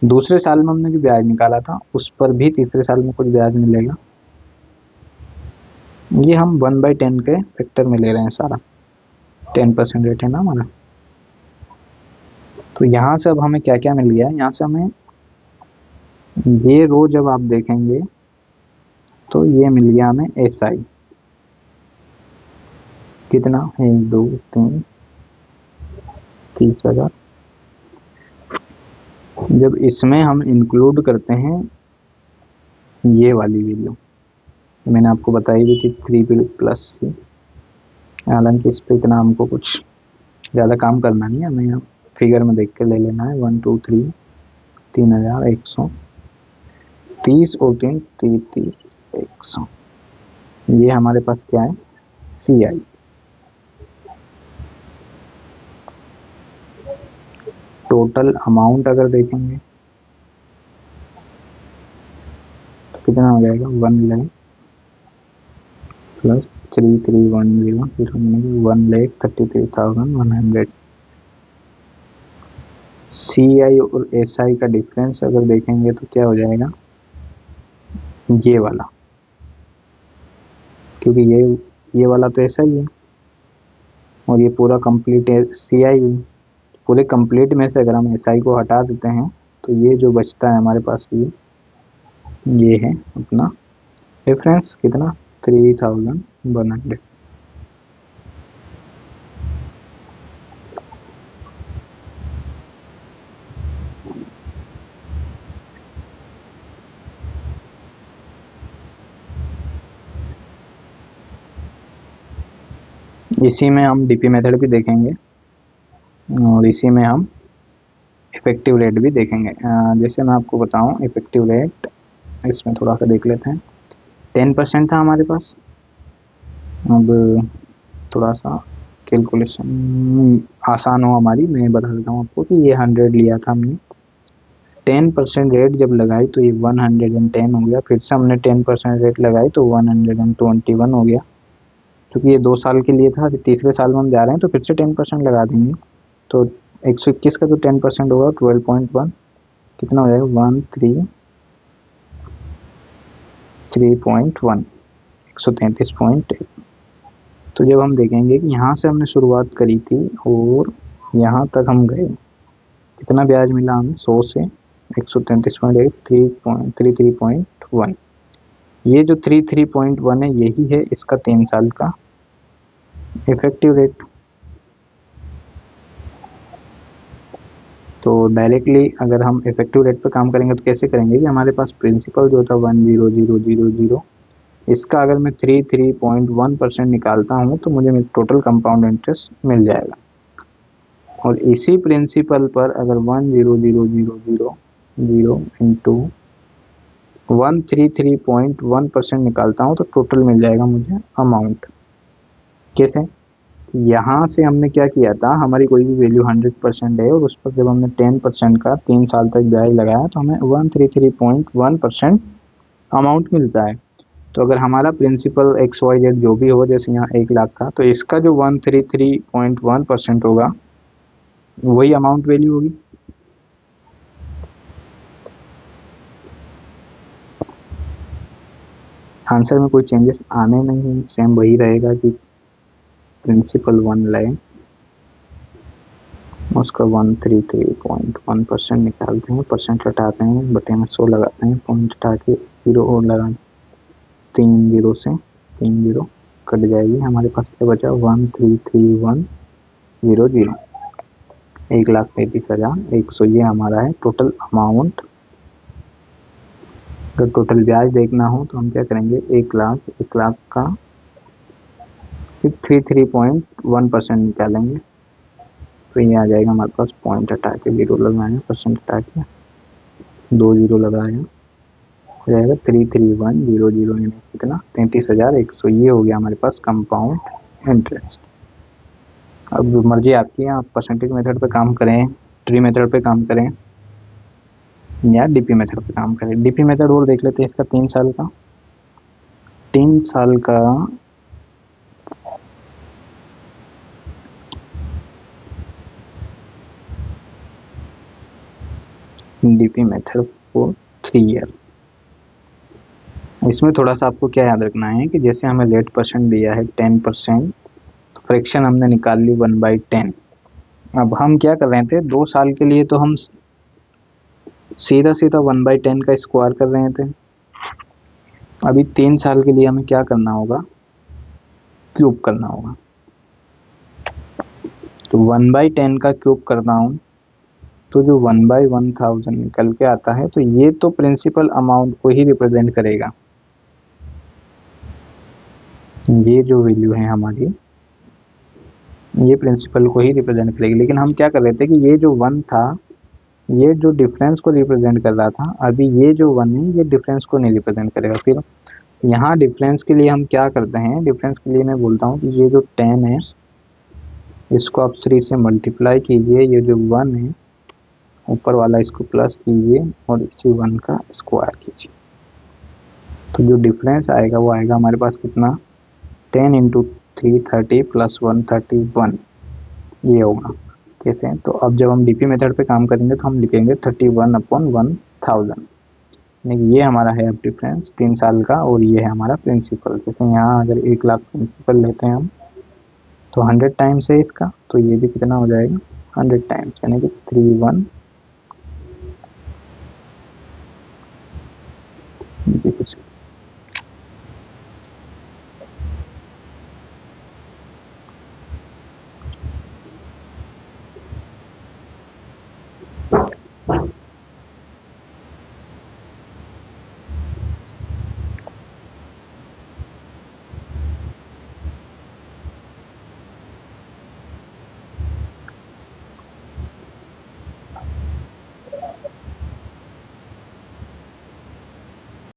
दूसरे साल में हमने जो ब्याज निकाला था उस पर भी तीसरे साल में कुछ ब्याज मिलेगा। ये हम 1/10 के फैक्टर में ले रहे हैं सारा, 10% रेट है ना हमारा। तो यहाँ से अब हमें क्या क्या मिल गया है, यहाँ से हमें ये रो जब आप देखेंगे तो ये मिल गया हमें SI कितना, 1 2 3 30,000। जब इसमें हम इंक्लूड करते हैं ये वाली वैल्यू, मैंने आपको बताई भी थी 3+C, हालांकि इस पर इतना हमको कुछ ज़्यादा काम करना नहीं है हमें यहाँ। फिगर में देख के ले लेना है। 1 2 3 3130 और 3 30 100। ये हमारे पास क्या है, CI। टोटल अमाउंट अगर देखेंगे तो कितना हो जाएगा, 1 लाख प्लस 3310 फिर हमने 1,33,100। CI और SI का डिफरेंस अगर देखेंगे तो क्या हो जाएगा, ये वाला, क्योंकि ये वाला तो SI है और ये पूरा कंप्लीट CI है। पूरे कंप्लीट में से अगर हम SI को हटा देते हैं तो ये जो बचता है हमारे पास ये है अपना डिफरेंस, कितना, 3100। इसी में हम DP मेथड भी देखेंगे और इसी में हम इफेक्टिव रेट भी देखेंगे। जैसे मैं आपको बताऊं इफेक्टिव रेट, इसमें थोड़ा सा देख लेते हैं। 10% था हमारे पास। अब थोड़ा सा कैलकुलेशन आसान हो हमारी, मैं बता देता हूँ आपको कि ये 100 लिया था हमने। 10% रेट जब लगाई तो ये 110 हो गया। फिर से हमने 10% रेट लगाई तो 121 हो गया। क्योंकि ये 2 साल के लिए था, तीसरे साल में हम जा रहे हैं तो फिर से 10% लगा देंगे। तो 121 का जो 10% होगा 12.1 कितना हो जाएगा, 133.1, 133.1। तो जब हम देखेंगे कि यहाँ से हमने शुरुआत करी थी और यहाँ तक हम गए, कितना ब्याज मिला हमें, 100 से 133.1, 33.1। ये जो 33.1 है यही है इसका 3 साल का इफेक्टिव रेट। तो डायरेक्टली अगर हम इफेक्टिव रेट पर काम करेंगे तो कैसे करेंगे कि हमारे पास प्रिंसिपल जो था 10000, इसका अगर मैं 33.1% निकालता हूँ तो मुझे टोटल कंपाउंड इंटरेस्ट मिल जाएगा। और इसी प्रिंसिपल पर अगर 10000 इंटू 133.1% निकालता हूँ तो टोटल मिल जाएगा मुझे अमाउंट। कैसे, यहाँ से हमने क्या किया था, हमारी कोई भी वैल्यू 100% है और उस पर जब हमने 10% का 3 साल तक ब्याज लगाया तो हमें 133.1% अमाउंट मिलता है। तो अगर हमारा प्रिंसिपल XYZ जो भी हो, जैसे यहाँ 1 लाख का, तो इसका जो 133.1% होगा वही अमाउंट वैल्यू होगी। आंसर में कोई चेंजेस आने नहीं, सेम वही रहेगा कि प्रिंसिपल 1 लाख, उसका 133.1% निकालते हैं, परसेंट हटाते हैं, बटे में 100 लगाते हैं, पॉइंट हटा के 0 और लगा, 3 जीरो से 3 जीरो कट जाएगी, हमारे पास क्या बचा, 133,100, 1,33,100। ये हमारा है टोटल अमाउंट। अगर टोटल ब्याज देखना हो तो हम क्या करेंगे, 1 लाख का 33.1% निकालेंगे तो ये आ जाएगा हमारे पास, पॉइंट हटा के 0 लगाया, परसेंट हटा के 2 जीरो लगाया, हो जाएगा 33,100, यानी कितना, 33,100। ये हो गया हमारे पास कंपाउंड इंटरेस्ट। अब मर्जी आपकी है, आप परसेंटेज मेथड पे काम करें, ट्री मेथड पे काम करें या DP मेथड पे काम करें। DP मेथड और देख लेते हैं इसका 3 साल का। 3 साल का DP मेथड फॉर 3 ईयर। इसमें थोड़ा सा आपको क्या याद रखना है कि जैसे हमें रेट परसेंट दिया है 10%, तो फ्रैक्शन हमने निकाल ली 1/10। अब हम क्या कर रहे थे, 2 साल के लिए तो हम सीधा 1/10 का स्क्वायर कर रहे थे। अभी 3 साल के लिए हमें क्या करना होगा, क्यूब करना होगा। तो 1/10 का क्यूब करना हूँ तो जो 1/1000 निकल के आता है, तो ये तो प्रिंसिपल अमाउंट को ही रिप्रेजेंट करेगा। ये जो वैल्यू है हमारी, ये प्रिंसिपल को ही रिप्रेजेंट करेगी। लेकिन हम क्या कर रहे थे कि ये जो 1 था ये जो डिफरेंस को रिप्रेजेंट कर रहा था, अभी ये जो 1 है ये डिफरेंस को नहीं रिप्रेजेंट करेगा। फिर यहाँ डिफरेंस के लिए हम क्या करते हैं, डिफरेंस के लिए मैं बोलता हूँ कि ये जो 10 है इसको आप 3 से मल्टीप्लाई कीजिए, ये जो 1 है ऊपर वाला इसको प्लस कीजिए और इसी 1 का स्क्वायर कीजिए। तो जो डिफरेंस आएगा वो आएगा हमारे पास कितना, 10 इंटू 330 प्लस 131 ये होगा। कैसे, तो अब जब हम डीपी मेथड पे काम करेंगे तो हम लिखेंगे 31/1000, यानी ये हमारा है अब डिफरेंस 3 साल का और ये है हमारा प्रिंसिपल। जैसे यहाँ अगर 1 लाख प्रिंसिपल लेते हैं हम तो 100 टाइम्स है इसका, तो ये भी कितना हो जाएगा 100 टाइम्स, यानी कि 31, ये कुछ